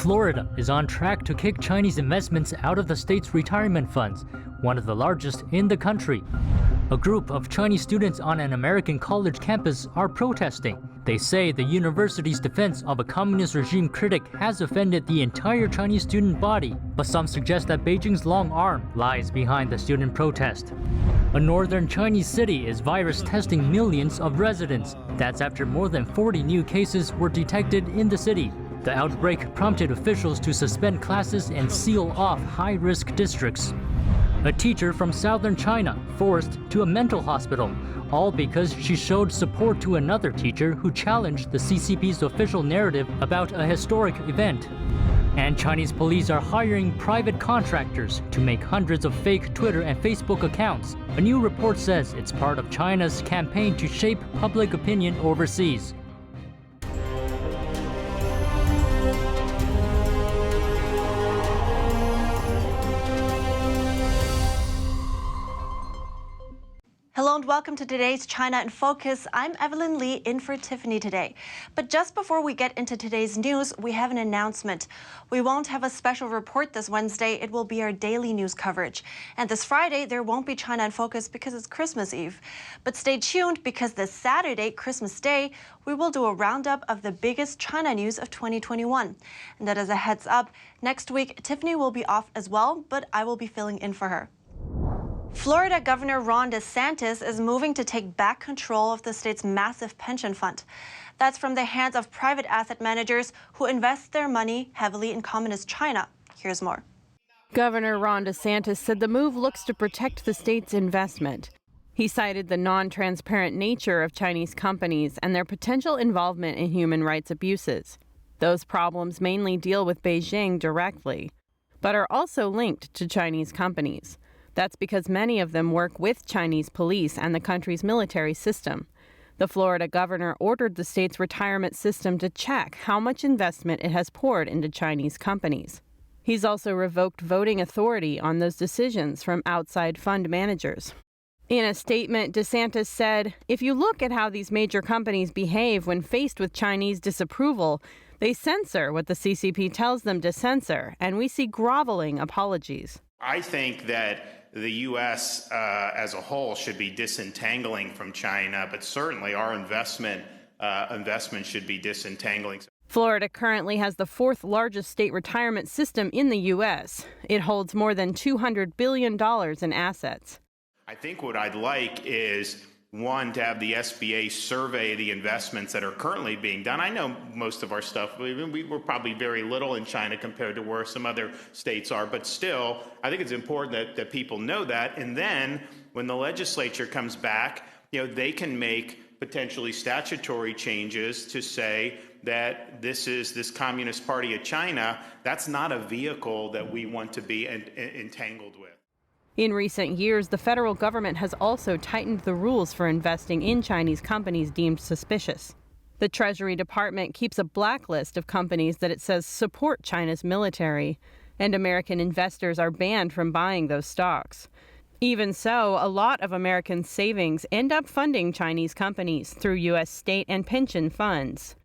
Florida is on track to kick Chinese investments out of the state's retirement funds, one of the largest in the country. A group of Chinese students on an American college campus are protesting. They say the university's defense of a communist regime critic has offended the entire Chinese student body, but some suggest that Beijing's long arm lies behind the student protest. A northern Chinese city is virus testing millions of residents. That's after more than 40 new cases were detected in the city. The outbreak prompted officials to suspend classes and seal off high-risk districts. A teacher from southern China forced to a mental hospital, all because she showed support to another teacher who challenged the CCP's official narrative about a historic event. And Chinese police are hiring private contractors to make hundreds of fake Twitter and Facebook accounts. A new report says it's part of China's campaign to shape public opinion overseas. Hello and welcome to today's China in Focus. I'm Evelyn Lee in for Tiffany today. But just before we get into today's news, we have an announcement. We won't have a special report this Wednesday. It will be our daily news coverage. And this Friday, there won't be China in Focus because it's Christmas Eve. But stay tuned because this Saturday, Christmas Day, we will do a roundup of the biggest China news of 2021. And that is a heads up. Next week, Tiffany will be off as well, but I will be filling in for her. Florida Governor Ron DeSantis is moving to take back control of the state's massive pension fund. That's from the hands of private asset managers who invest their money heavily in communist China. Here's more. Governor Ron DeSantis said the move looks to protect the state's investment. He cited the non-transparent nature of Chinese companies and their potential involvement in human rights abuses. Those problems mainly deal with Beijing directly, but are also linked to Chinese companies. That's because many of them work with Chinese police and the country's military system. The Florida governor ordered the state's retirement system to check how much investment it has poured into Chinese companies. He's also revoked voting authority on those decisions from outside fund managers. In a statement, DeSantis said, "If you look at how these major companies behave when faced with Chinese disapproval, they censor what the CCP tells them to censor, and we see groveling apologies." I think that the U.S. As a whole should be disentangling from China, but certainly our investment should be disentangling. Florida currently has the fourth largest state retirement system in the U.S. It holds more than $200 billion in assets. I think what I'd like is, one, to have the SBA survey the investments that are currently being done. I know most of our stuff, we were probably very little in China compared to where some other states are, but still, I think it's important that people know that. And then when the legislature comes back, they can make potentially statutory changes to say that this Communist Party of China, that's not a vehicle that we want to be entangled with. In recent years, the federal government has also tightened the rules for investing in Chinese companies deemed suspicious. The Treasury Department keeps a blacklist of companies that it says support China's military, and American investors are banned from buying those stocks. Even so, a lot of American savings end up funding Chinese companies through U.S. state and pension funds.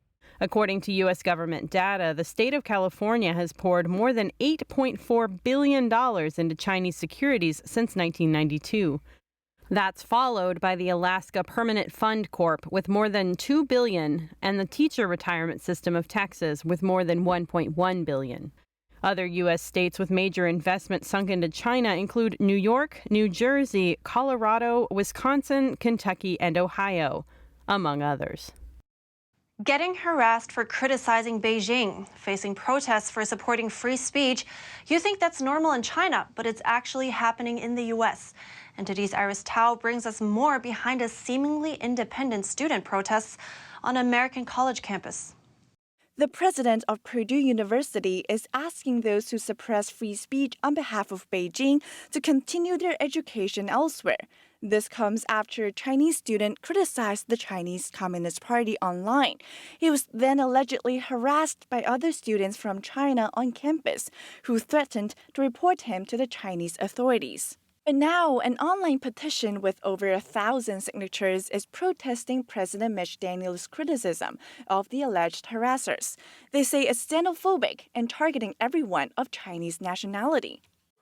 According to U.S. government data, the state of California has poured more than $8.4 billion into Chinese securities since 1992. That's followed by the Alaska Permanent Fund Corp. With more than $2 billion and the Teacher Retirement System of Texas with more than $1.1 billion. Other U.S. states with major investment sunk into China include New York, New Jersey, Colorado, Wisconsin, Kentucky, and Ohio, among others. Getting harassed for criticizing Beijing, facing protests for supporting free speech. You think that's normal in China, but it's actually happening in the U.S. And today's Iris Tao brings us more behind a seemingly independent student protests on an American college campus. The president of Purdue University is asking those who suppress free speech on behalf of Beijing to continue their education elsewhere. This comes after a Chinese student criticized the Chinese Communist Party online. He was then allegedly harassed by other students from China on campus, who threatened to report him to the Chinese authorities. But now, an online petition with over 1,000 signatures is protesting President Mitch Daniels' criticism of the alleged harassers. They say it's xenophobic and targeting everyone of Chinese nationality.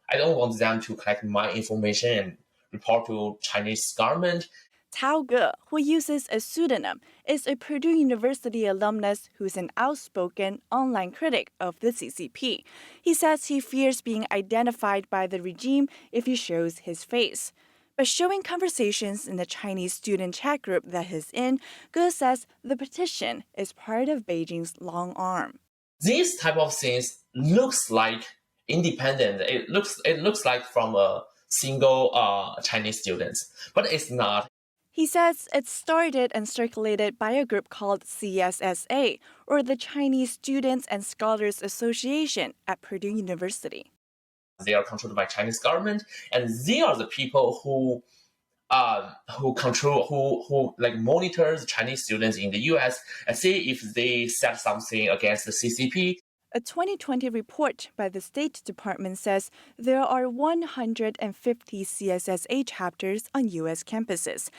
I don't want them to collect my information and report to Chinese government. Tao Ge, who uses a pseudonym, is a Purdue University alumnus who's an outspoken online critic of the CCP. He says he fears being identified by the regime if he shows his face. But showing conversations in the Chinese student chat group that he's in, Ge says the petition is part of Beijing's long arm. These type of things looks like independent. It looks like from a single Chinese students, but it's not. He says it started and circulated by a group called CSSA, or the Chinese Students and Scholars Association at Purdue University. They are controlled by Chinese government, and they are the people who control, who like monitor the Chinese students in the U.S. and see if they said something against the CCP. A 2020 report by the State Department says there are 150 CSSA chapters on U.S. campuses.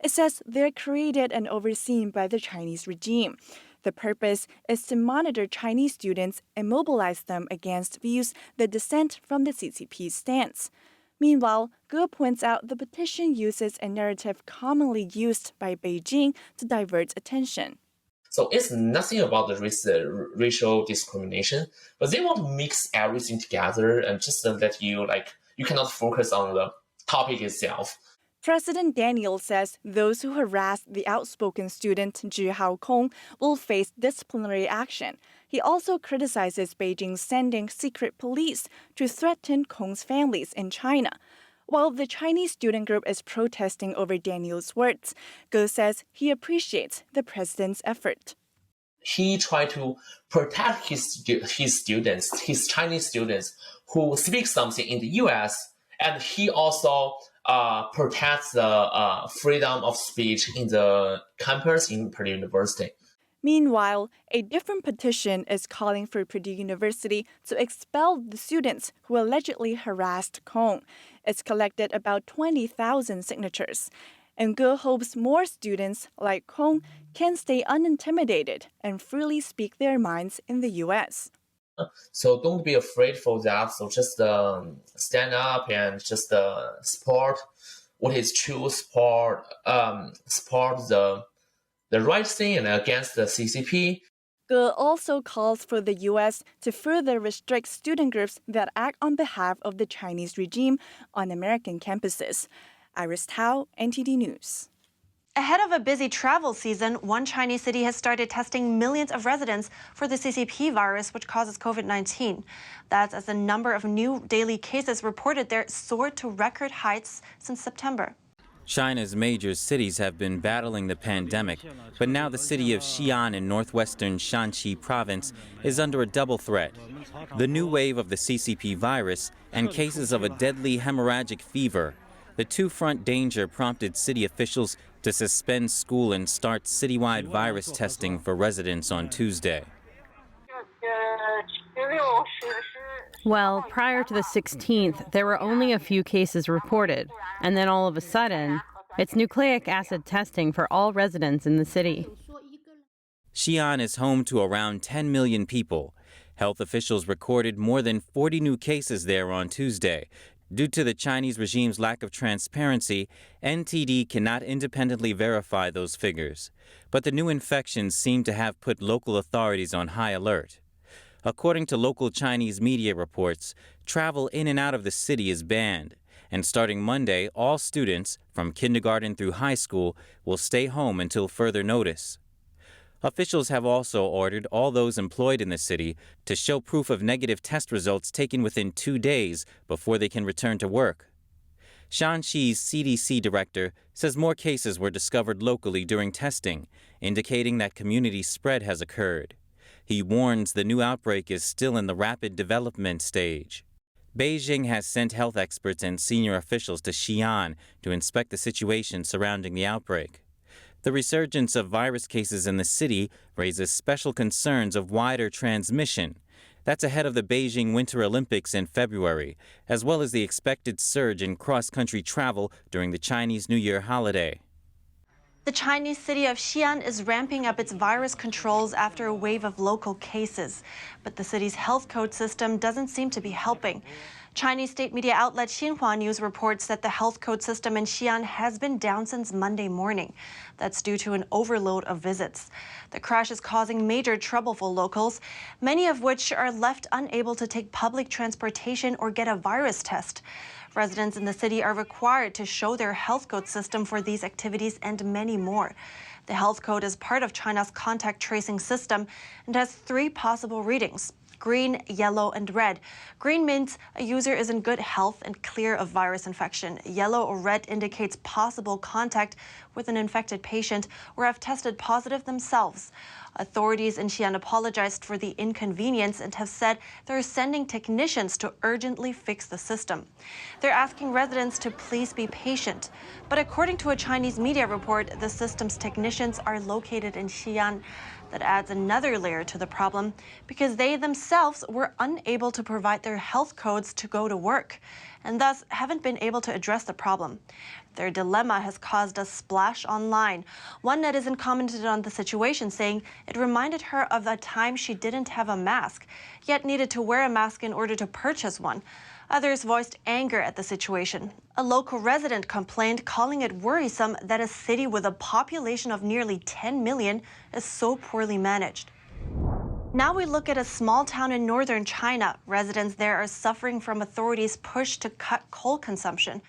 It says they're created and overseen by the Chinese regime. The purpose is to monitor Chinese students and mobilize them against views that dissent from the CCP's stance. Meanwhile, Ge points out the petition uses a narrative commonly used by Beijing to divert attention. So it's nothing about the racial discrimination, but they want to mix everything together and just let you cannot focus on the topic itself. President Daniels says those who harassed the outspoken student Zhi Haokong will face disciplinary action. He also criticizes Beijing sending secret police to threaten Kong's families in China. While the Chinese student group is protesting over Daniels' words, Ge says he appreciates the president's effort. He tried to protect his students, his Chinese students who speak something in the U.S., and he also protects the freedom of speech in the campus in Purdue University. Meanwhile, a different petition is calling for Purdue University to expel the students who allegedly harassed Kong. It's collected about 20,000 signatures. And Ge hopes more students like Kong can stay unintimidated and freely speak their minds in the U.S. So don't be afraid for that. So just stand up and just support what is true, support the right thing and against the CCP. Ge also calls for the U.S. to further restrict student groups that act on behalf of the Chinese regime on American campuses. Iris Tao, NTD News. Ahead of a busy travel season, one Chinese city has started testing millions of residents for the CCP virus, which causes COVID-19. That's as the number of new daily cases reported there soared to record heights since September. China's major cities have been battling the pandemic, but now the city of Xi'an in northwestern Shanxi province is under a double threat. The new wave of the CCP virus and cases of a deadly hemorrhagic fever. The two-front danger prompted city officials to suspend school and start citywide virus testing for residents on Tuesday. Well, prior to the 16th, there were only a few cases reported, and then all of a sudden, it's nucleic acid testing for all residents in the city. Xi'an is home to around 10 million people. Health officials recorded more than 40 new cases there on Tuesday. Due to the Chinese regime's lack of transparency, NTD cannot independently verify those figures. But the new infections seem to have put local authorities on high alert. According to local Chinese media reports, travel in and out of the city is banned. And starting Monday, all students, from kindergarten through high school, will stay home until further notice. Officials have also ordered all those employed in the city to show proof of negative test results taken within 2 days before they can return to work. Shanxi's CDC director says more cases were discovered locally during testing, indicating that community spread has occurred. He warns the new outbreak is still in the rapid development stage. Beijing has sent health experts and senior officials to Xi'an to inspect the situation surrounding the outbreak. The resurgence of virus cases in the city raises special concerns of wider transmission. That's ahead of the Beijing Winter Olympics in February, as well as the expected surge in cross-country travel during the Chinese New Year holiday. The Chinese city of Xi'an is ramping up its virus controls after a wave of local cases. But the city's health code system doesn't seem to be helping. Chinese state media outlet Xinhua News reports that the health code system in Xi'an has been down since Monday morning. That's due to an overload of visits. The crash is causing major trouble for locals, many of which are left unable to take public transportation or get a virus test. Residents in the city are required to show their health code system for these activities and many more. The health code is part of China's contact tracing system and has 3 possible readings: green, yellow, and red. Green means a user is in good health and clear of virus infection. Yellow or red indicates possible contact with an infected patient or have tested positive themselves. Authorities in Xi'an apologized for the inconvenience and have said they're sending technicians to urgently fix the system. They're asking residents to please be patient. But according to a Chinese media report, the system's technicians are located in Xi'an. That adds another layer to the problem because they themselves were unable to provide their health codes to go to work and thus haven't been able to address the problem. Their dilemma has caused a splash online. One netizen commented on the situation, saying it reminded her of a time she didn't have a mask, yet needed to wear a mask in order to purchase one. Others voiced anger at the situation. A local resident complained, calling it worrisome that a city with a population of nearly 10 million is so poorly managed. Now we look at a small town in northern China. Residents there are suffering from authorities' push to cut coal consumption.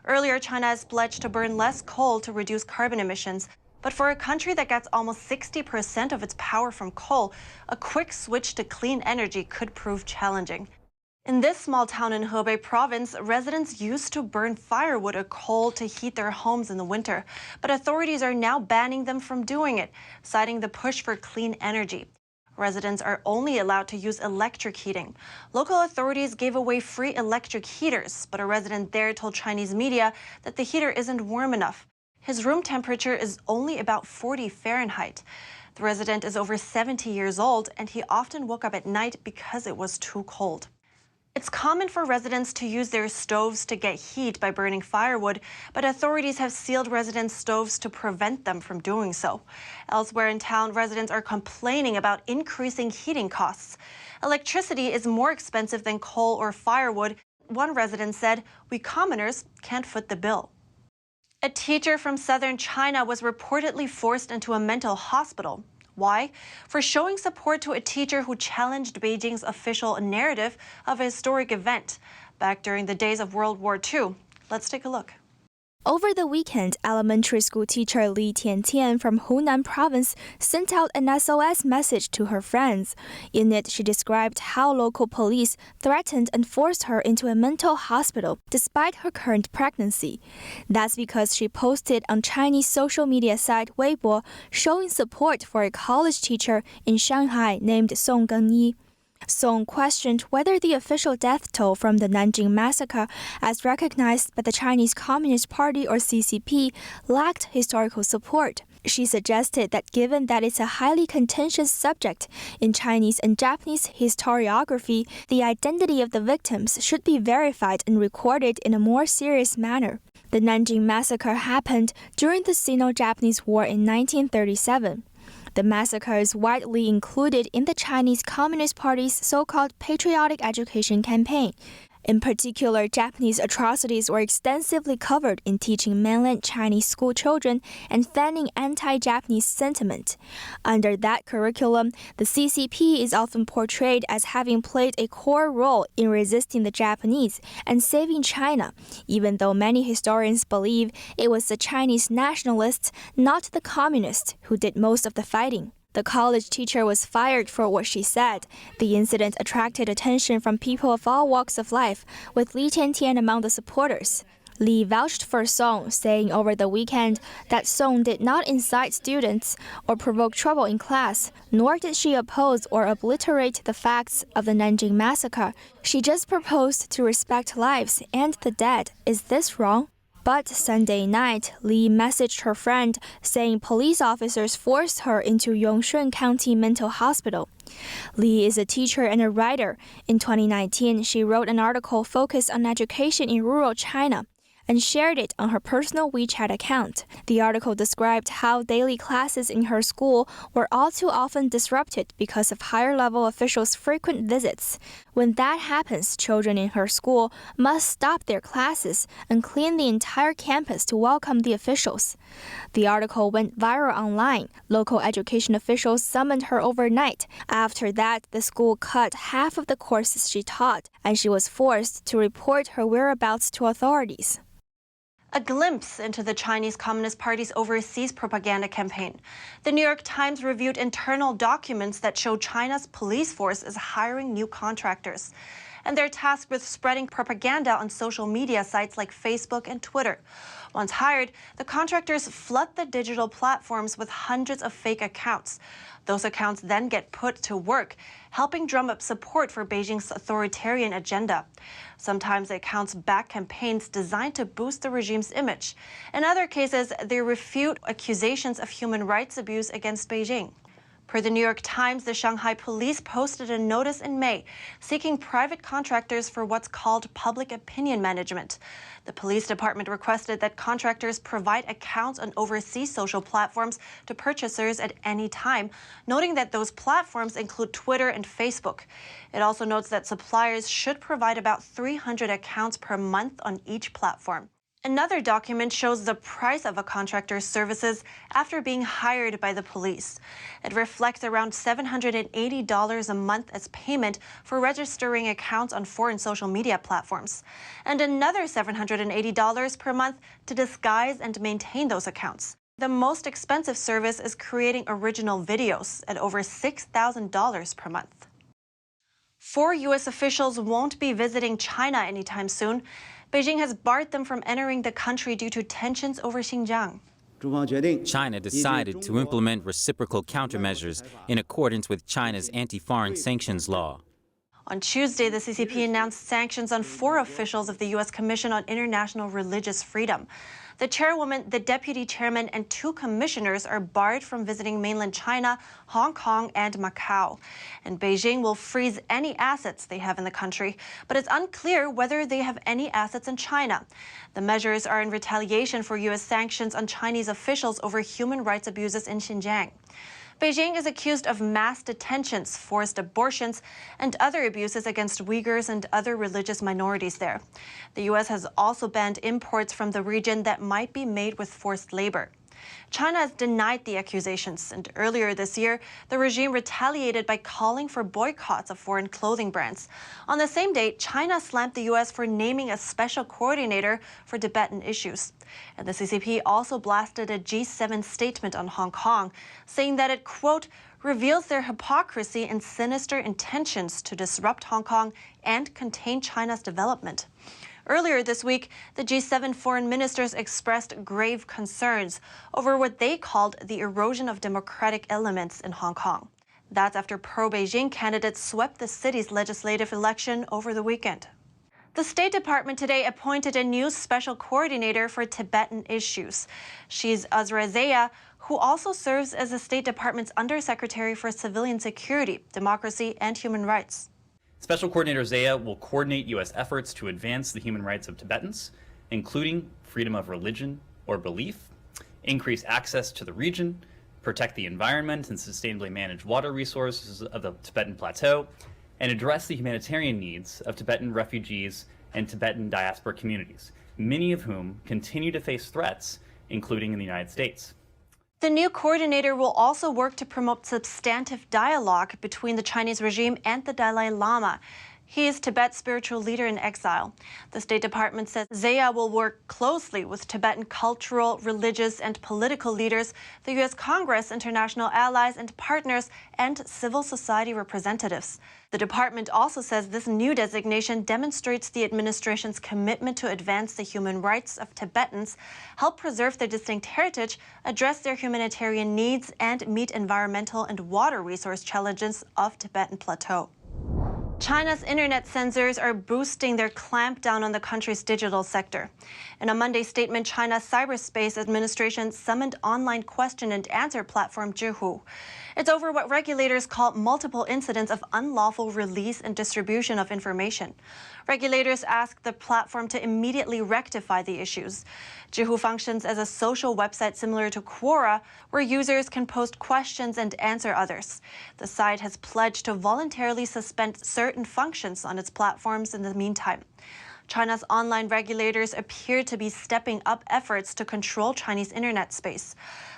Earlier, China has pledged to burn less coal to reduce carbon emissions. But for a country that gets almost 60% of its power from coal, a quick switch to clean energy could prove challenging. In this small town in Hebei province, residents used to burn firewood or coal to heat their homes in the winter. But authorities are now banning them from doing it, citing the push for clean energy. Residents are only allowed to use electric heating. Local authorities gave away free electric heaters, but a resident there told Chinese media that the heater isn't warm enough. His room temperature is only about 40 Fahrenheit. The resident is over 70 years old, and he often woke up at night because it was too cold. It's common for residents to use their stoves to get heat by burning firewood, but authorities have sealed residents' stoves to prevent them from doing so. Elsewhere in town, residents are complaining about increasing heating costs. Electricity is more expensive than coal or firewood. One resident said, "We commoners can't foot the bill." A teacher from southern China was reportedly forced into a mental hospital. Why? For showing support to a teacher who challenged Beijing's official narrative of a historic event back during the days of World War II. Let's take a look. Over the weekend, elementary school teacher Li Tiantian from Hunan province sent out an SOS message to her friends. In it, she described how local police threatened and forced her into a mental hospital despite her current pregnancy. That's because she posted on Chinese social media site Weibo showing support for a college teacher in Shanghai named Song Gengyi. Song questioned whether the official death toll from the Nanjing massacre, as recognized by the Chinese Communist Party or CCP, lacked historical support. She suggested that given that it's a highly contentious subject in Chinese and Japanese historiography, the identity of the victims should be verified and recorded in a more serious manner. The Nanjing massacre happened during the Sino-Japanese War in 1937. The massacre is widely included in the Chinese Communist Party's so-called patriotic education campaign. In particular, Japanese atrocities were extensively covered in teaching mainland Chinese school children and fanning anti-Japanese sentiment. Under that curriculum, the CCP is often portrayed as having played a core role in resisting the Japanese and saving China, even though many historians believe it was the Chinese nationalists, not the communists, who did most of the fighting. The college teacher was fired for what she said. The incident attracted attention from people of all walks of life, with Li Tiantian among the supporters. Li vouched for Song, saying over the weekend that Song did not incite students or provoke trouble in class, nor did she oppose or obliterate the facts of the Nanjing massacre. She just proposed to respect lives and the dead. Is this wrong? But Sunday night, Li messaged her friend saying police officers forced her into Yongshun County Mental Hospital. Li is a teacher and a writer. In 2019, she wrote an article focused on education in rural China and shared it on her personal WeChat account. The article described how daily classes in her school were all too often disrupted because of higher-level officials' frequent visits. When that happens, children in her school must stop their classes and clean the entire campus to welcome the officials. The article went viral online. Local education officials summoned her overnight. After that, the school cut half of the courses she taught, and she was forced to report her whereabouts to authorities. A glimpse into the Chinese Communist Party's overseas propaganda campaign. The New York Times reviewed internal documents that show China's police force is hiring new contractors. And they're tasked with spreading propaganda on social media sites like Facebook and Twitter. Once hired, the contractors flood the digital platforms with hundreds of fake accounts. Those accounts then get put to work, helping drum up support for Beijing's authoritarian agenda. Sometimes the accounts back campaigns designed to boost the regime's image. In other cases, they refute accusations of human rights abuse against Beijing. Per the New York Times, the Shanghai police posted a notice in May seeking private contractors for what's called public opinion management. The police department requested that contractors provide accounts on overseas social platforms to purchasers at any time, noting that those platforms include Twitter and Facebook. It also notes that suppliers should provide about 300 accounts per month on each platform. Another document shows the price of a contractor's services after being hired by the police. It reflects around $780 a month as payment for registering accounts on foreign social media platforms, and another $780 per month to disguise and maintain those accounts. The most expensive service is creating original videos at over $6,000 per month. 4 U.S. officials won't be visiting China anytime soon. Beijing has barred them from entering the country due to tensions over Xinjiang. China decided to implement reciprocal countermeasures in accordance with China's anti-foreign sanctions law. On Tuesday, the CCP announced sanctions on 4 officials of the U.S. Commission on International Religious Freedom. The chairwoman, the deputy chairman, and 2 commissioners are barred from visiting mainland China, Hong Kong, and Macau. And Beijing will freeze any assets they have in the country, but it's unclear whether they have any assets in China. The measures are in retaliation for U.S. sanctions on Chinese officials over human rights abuses in Xinjiang. Beijing is accused of mass detentions, forced abortions, and other abuses against Uyghurs and other religious minorities there. The U.S. has also banned imports from the region that might be made with forced labor. China has denied the accusations, and earlier this year, the regime retaliated by calling for boycotts of foreign clothing brands. On the same day, China slammed the U.S. for naming a special coordinator for Tibetan issues. And the CCP also blasted a G7 statement on Hong Kong, saying that it, quote, reveals their hypocrisy and sinister intentions to disrupt Hong Kong and contain China's development. Earlier this week, the G7 foreign ministers expressed grave concerns over what they called the erosion of democratic elements in Hong Kong. That's after pro-Beijing candidates swept the city's legislative election over the weekend. The State Department today appointed a new special coordinator for Tibetan issues. She's Azra Zaya, who also serves as the State Department's Undersecretary for Civilian Security, Democracy, and Human Rights. Special Coordinator Zaya will coordinate U.S. efforts to advance the human rights of Tibetans, including freedom of religion or belief, increase access to the region, protect the environment and sustainably manage water resources of the Tibetan Plateau, and address the humanitarian needs of Tibetan refugees and Tibetan diaspora communities, many of whom continue to face threats, including in the United States. The new coordinator will also work to promote substantive dialogue between the Chinese regime and the Dalai Lama. He is Tibet's spiritual leader in exile. The State Department says Zaya will work closely with Tibetan cultural, religious, and political leaders, the U.S. Congress, international allies and partners, and civil society representatives. The department also says this new designation demonstrates the administration's commitment to advance the human rights of Tibetans, help preserve their distinct heritage, address their humanitarian needs, and meet environmental and water resource challenges of Tibetan Plateau. China's internet censors are boosting their clampdown on the country's digital sector. In a Monday statement, China's Cyberspace Administration summoned online question and answer platform Zhihu. It's over what regulators call multiple incidents of unlawful release and distribution of information. Regulators asked the platform to immediately rectify the issues. Zhihu functions as a social website similar to Quora, where users can post questions and answer others. The site has pledged to voluntarily suspend certain functions on its platforms in the meantime. China's online regulators appear to be stepping up efforts to control Chinese internet space.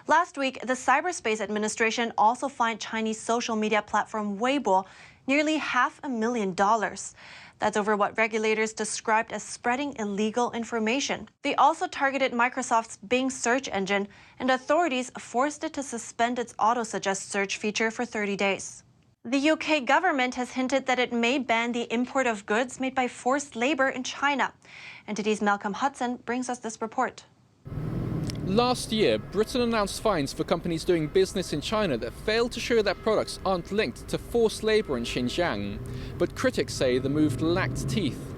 Last week, the Cyberspace Administration also fined Chinese social media platform Weibo nearly $500,000. That's over what regulators described as spreading illegal information. They also targeted Microsoft's Bing search engine, and authorities forced it to suspend its auto-suggest search feature for 30 days. The UK government has hinted that it may ban the import of goods made by forced labor in China. NTD's Malcolm Hudson brings us this report. Last year, Britain announced fines for companies doing business in China that fail to show their products aren't linked to forced labor in Xinjiang. But critics say the move lacked teeth.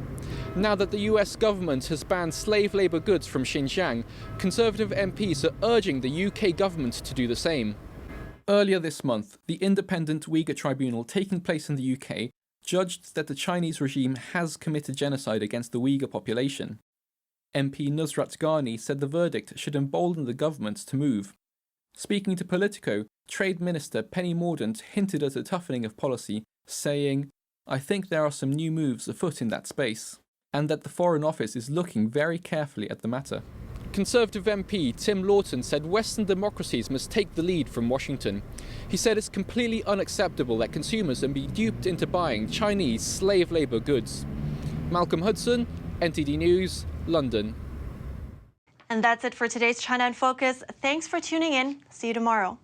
Now that the US government has banned slave labor goods from Xinjiang, Conservative MPs are urging the UK government to do the same. Earlier this month, the independent Uyghur tribunal taking place in the UK judged that the Chinese regime has committed genocide against the Uyghur population. MP Nusrat Ghani said the verdict should embolden the government to move. Speaking to Politico, Trade Minister Penny Mordaunt hinted at a toughening of policy, saying, "I think there are some new moves afoot in that space," and that the Foreign Office is looking very carefully at the matter. Conservative MP Tim Lawton said Western democracies must take the lead from Washington. He said it's completely unacceptable that consumers can be duped into buying Chinese slave labour goods. Malcolm Hudson, NTD News, London. And that's it for today's China in Focus. Thanks for tuning in. See you tomorrow.